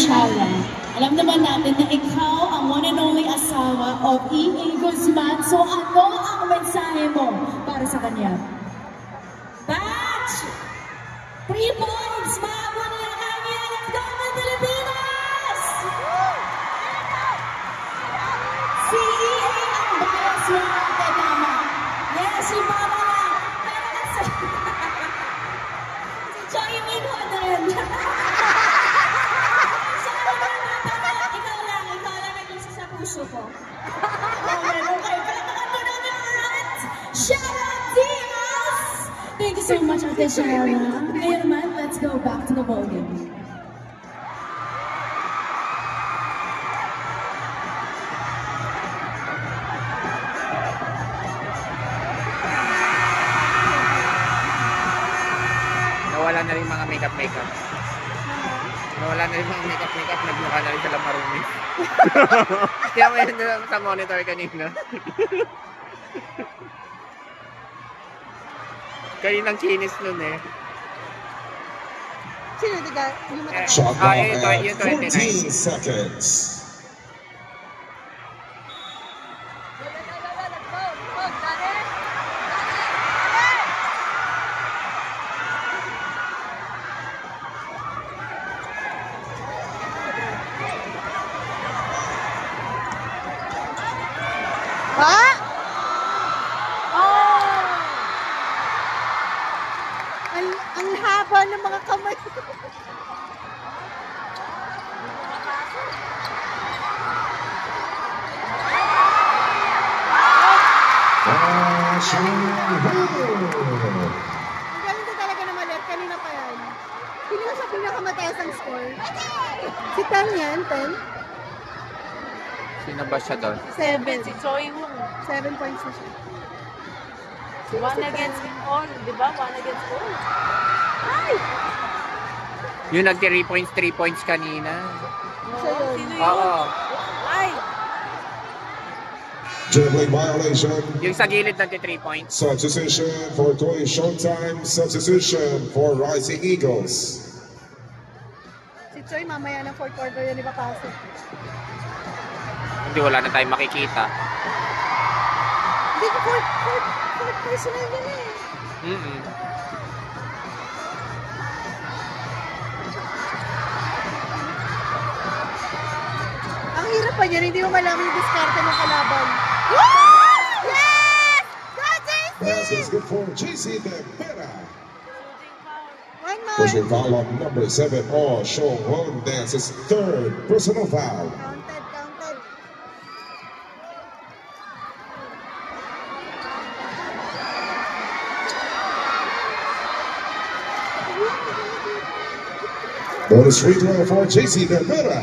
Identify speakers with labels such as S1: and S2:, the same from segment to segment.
S1: Shara. Alam naman natin na ikaw ang one and only asawa of E.A. Guzman. So ano ang mensahe mo para sa kanya? Batch! 3 points! Mahabol na kanya! Let's go ng Pilipinas! Si E.A. ang bias mo natin, tama. Yes, si Mama lang. Pero kasi... si Choi Min Ho din. Puso ko. Okay. Palakpakan po natin ang right. Shara Diaz! Thank you so much, Ate Shara. Ngayon naman, let's go back to the podium.
S2: Nawala na rin mga makeup. Nawala na rin mga makeup, nagmukha na rin sila marumi. Kaya may yun sa monitor kanina. Kaninang kinis nun eh.
S3: Sino diga?
S4: Shot clock at
S2: yung
S4: 14 seconds.
S3: Ang haba ng mga kamay. Ang galing ko talaga na malit. Kanina pa yan. Hindi ko sa pinakamataas ang score. Si Tan yan, 10.
S2: Sino ba siya doon?
S3: 7.
S5: Si Choi Hung.
S3: 7 points na siya.
S5: One against all, di ba? One against all. Ay!
S2: Yung nag 3 points kanina.
S3: So,
S5: Sino yun?
S2: Oo.
S5: Ay!
S4: Dribbling violation.
S2: Yung sa gilid nag 3 points.
S4: Substitution for Toy Showtime. Substitution for Rising Eagles.
S3: si Choi mamaya ng 4th quarter yun ipapasok.
S2: Hindi, wala na tayong makikita.
S3: Hindi ko 4th personal yun eh. Ang hirap pa niyan, hindi mo malaman yung diskarte ng kalaban. Yes! Go, JC!
S4: Pass is good for JC Tempera.
S3: One more.
S4: Pushing foul on number 7. Oh, Sean Won. That's his 3rd personal foul.
S3: Counted.
S4: Bonus free throw for JC Tempera.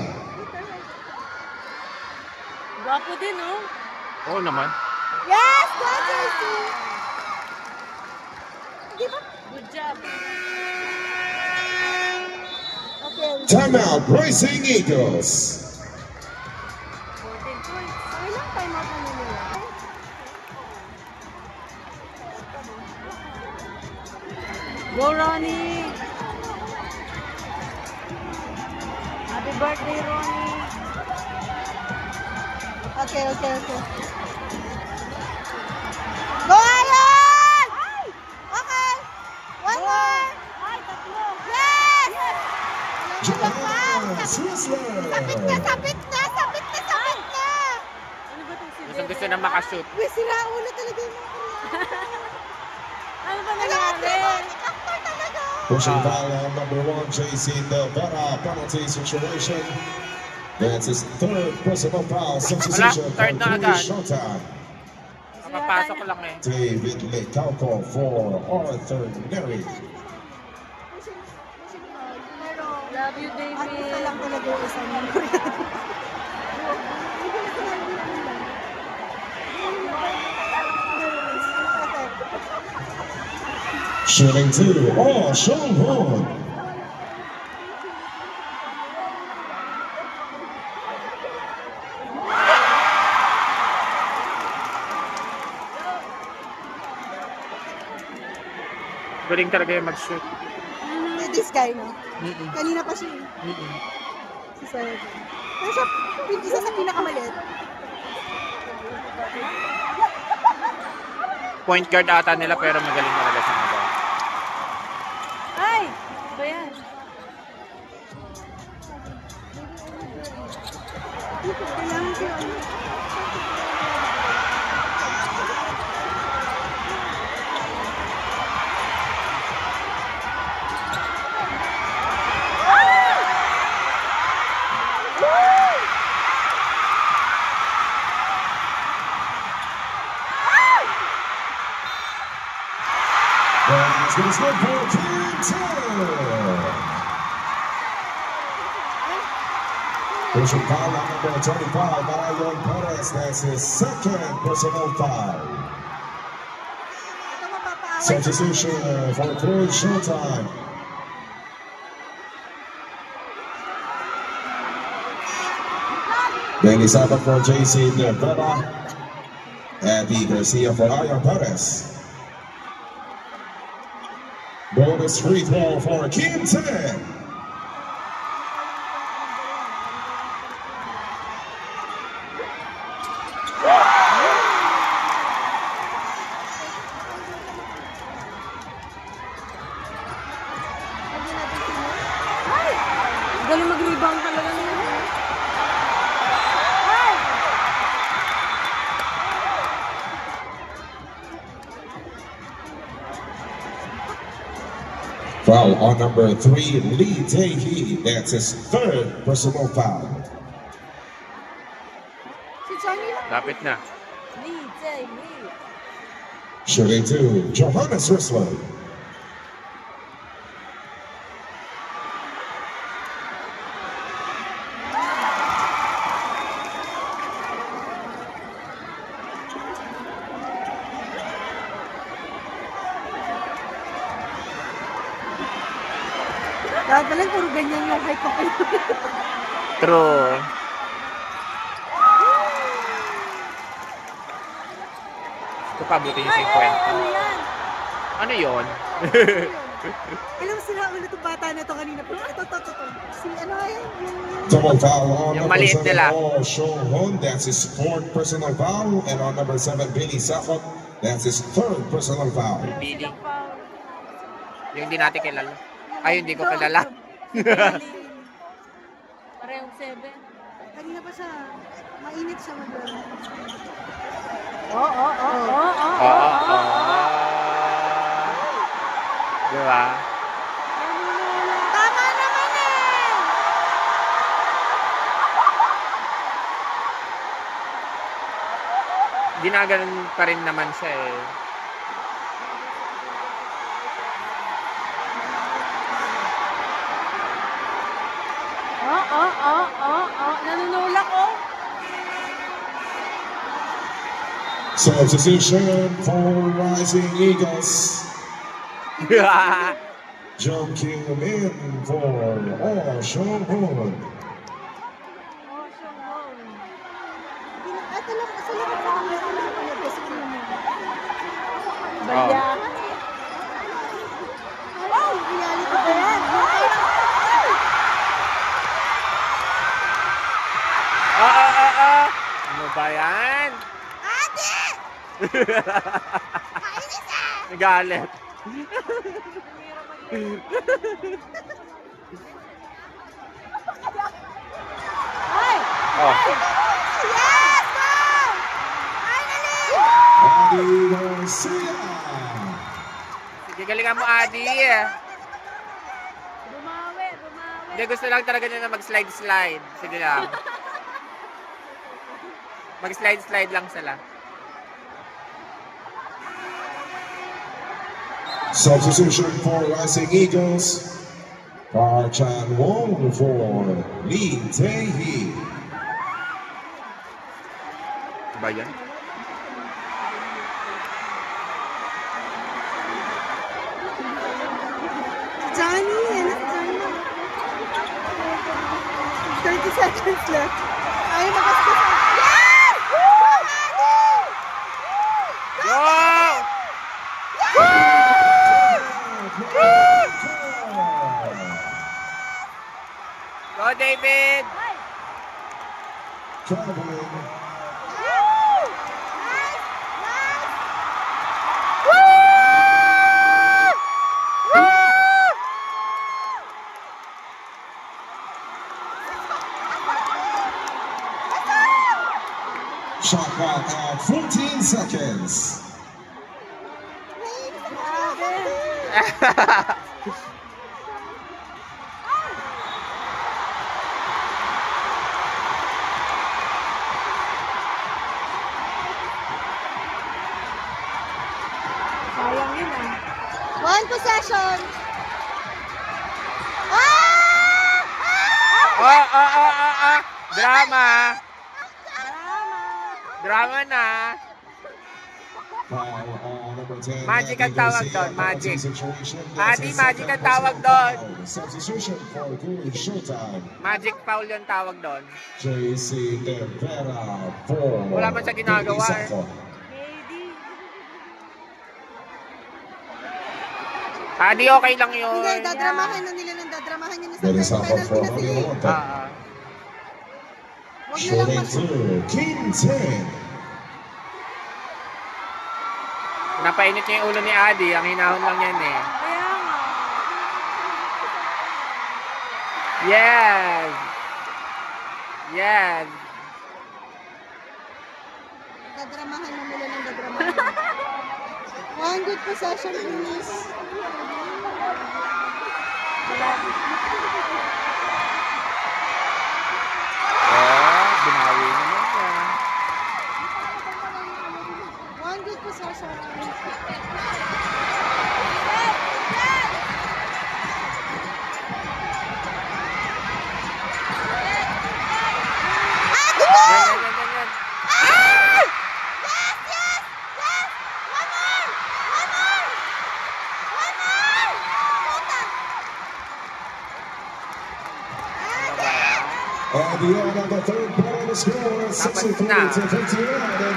S5: Gwapo din, oh.
S2: Oo naman.
S3: Yes! Go, JC! Di ba?
S5: Good job.
S3: Okay.
S4: Timeout, Rising Eagles.
S5: 14 points.
S3: Okay lang, time out na nila.
S5: Go, Ronnie! Happy birthday, Ronnie!
S3: Okay. Go, Ayon! Okay. One more.
S5: Ay, tatlo!
S3: Yes!
S4: Japan Sizzler.
S3: Sapit na!
S5: Ano ba itong si
S2: Gusto na makashoot.
S3: Uy, sira ulo talaga yung mga
S5: Ano ba nangyari?
S3: Actor talaga!
S4: Pushing foul on number 1, JC Tempera. Penalty situation. That's his 3rd personal foul. Substitution for
S2: third na agad.
S4: Showtime.
S2: Kapapasok lang eh.
S4: David Lecalco for Arthur Neri.
S5: Love you,
S3: At isa
S5: David.
S3: lang talaga yung isa niya.
S4: Shooting 2. Oh, Sean Won.
S2: Galing talaga yung mag-shoot.
S3: This guy, no? Kanina pa siya. Si Saeed. Pero siya, isa sa pinakamaliit.
S2: Point guard ata nila pero magaling talaga siya mag
S5: Ay! Ba yan?
S3: Kailangan ko yun.
S4: And it's going to start for Team 10. Personal foul on number 25, Marion Perez. That's his second personal foul.
S3: Ito mapapaaway.
S4: Substitution for third showtime. Danny Sabat for JC Nevada. Andy Garcia for Marion Perez. Bonus free throw for Team 10.
S5: Galing mag-rebound talaga nila. Ay!
S4: Foul on number 3, Lee Tae-hee. That's his third personal foul.
S3: Si Johnny lang.
S2: Lapit na.
S5: Lee, Jay, Lee.
S4: Shooting 2, Johannes Rissler.
S3: Dadalang puro ganyan yung height ko.
S2: True. Ito pa, buti yung 50.
S5: Ano yan?
S2: Ano yun?
S3: Alam mo sila ulit yung bata na ito kanina. Pero ito. Si ano nga yan?
S4: Double foul on
S2: Yung
S4: number
S2: maliit
S4: 7,
S2: nila.
S4: Oh Seong-hoon. That's his fourth personal foul. And on number 7, Billy Sakot. That's his third personal foul.
S2: Billy.
S5: Silang foul.
S2: Yung hindi natin kilala. Ay, hindi ko kilala.
S5: Parehong 7.
S3: Kanina pa siya. Mainit siya maglaro.
S2: Oo. Diba?
S3: Tama naman eh!
S2: Ginaganon pa rin naman siya eh.
S5: Nanunulak oh.
S4: Substitution for Rising Eagles. Jung Kim in for Oh Seong-hoon.
S3: Ito lang, isa lang ako ang meron ng best friend mo.
S5: Balya.
S3: Wow! Reality ba yan?
S2: Ano ba yan?
S3: Ate! Kainis ah!
S2: Nagalit.
S5: Ay!
S2: Oh.
S3: Yes! Go! Finally!
S4: Andy Garcia.
S2: Sige, galingan mo, Adi.
S5: Bumawi.
S2: Hindi, gusto lang talaga niya na mag-slide-slide. Sige lang. Mag-slide-slide lang sila.
S4: Substitution for Rising Eagles. Park Chan-won for Lee Tae-hee.
S2: Ba yan?
S3: Johnny! Ano si Johnny? 30 seconds left. Ayaw magastos. Yes!
S2: Go! Go, David!
S4: Traveling. Shot clock at 14 seconds.
S5: Sayang yun ah.
S3: One possession.
S2: Drama! Drama na!
S4: Foul on number 10.
S2: Magic ang tawag doon, magic.
S4: Situation.
S2: Adi, magic ang tawag doon.
S4: Substitution for Cooley Showtime.
S2: Magic foul yung tawag doon.
S4: JC De Vera for
S2: Wala man siya ginagawa eh. Adi, okay lang yun.
S3: Hindi, dadramahan na nila ng dadramahan yun.
S4: That is
S3: Sa
S4: up
S3: penalty
S4: for
S3: na sila eh.
S4: Honor.
S3: Huwag na lang
S4: Shooting to King 10.
S2: Napainit niya yung ulo ni Adi. Ang hinahon lang yan eh.
S5: Kaya nga.
S2: Yes! Yes!
S3: Dadramahan na nila ng dadramahan. One good possession, please.
S2: Binawi naman siya.
S3: One good possession.
S2: Yan.
S4: At the end of the third quarter, the score is 63
S2: na.
S4: to 51 in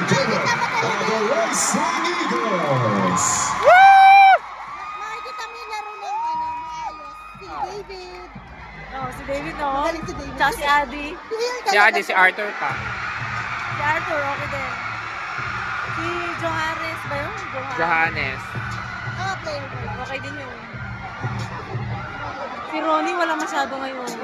S4: favor of the Wrestling Eagles.
S3: Makikita mo yung laro ng maayos. Si David.
S5: Oh, si David no?
S3: Magaling si David.
S5: Tsaka si Adi.
S2: Si Adi, si Arthur pa.
S5: Si Arthur, okay din. Si Johannes ba yun?
S2: Johannes.
S3: Player.
S5: Okay din yun. Si Ronnie wala masyado ngayon.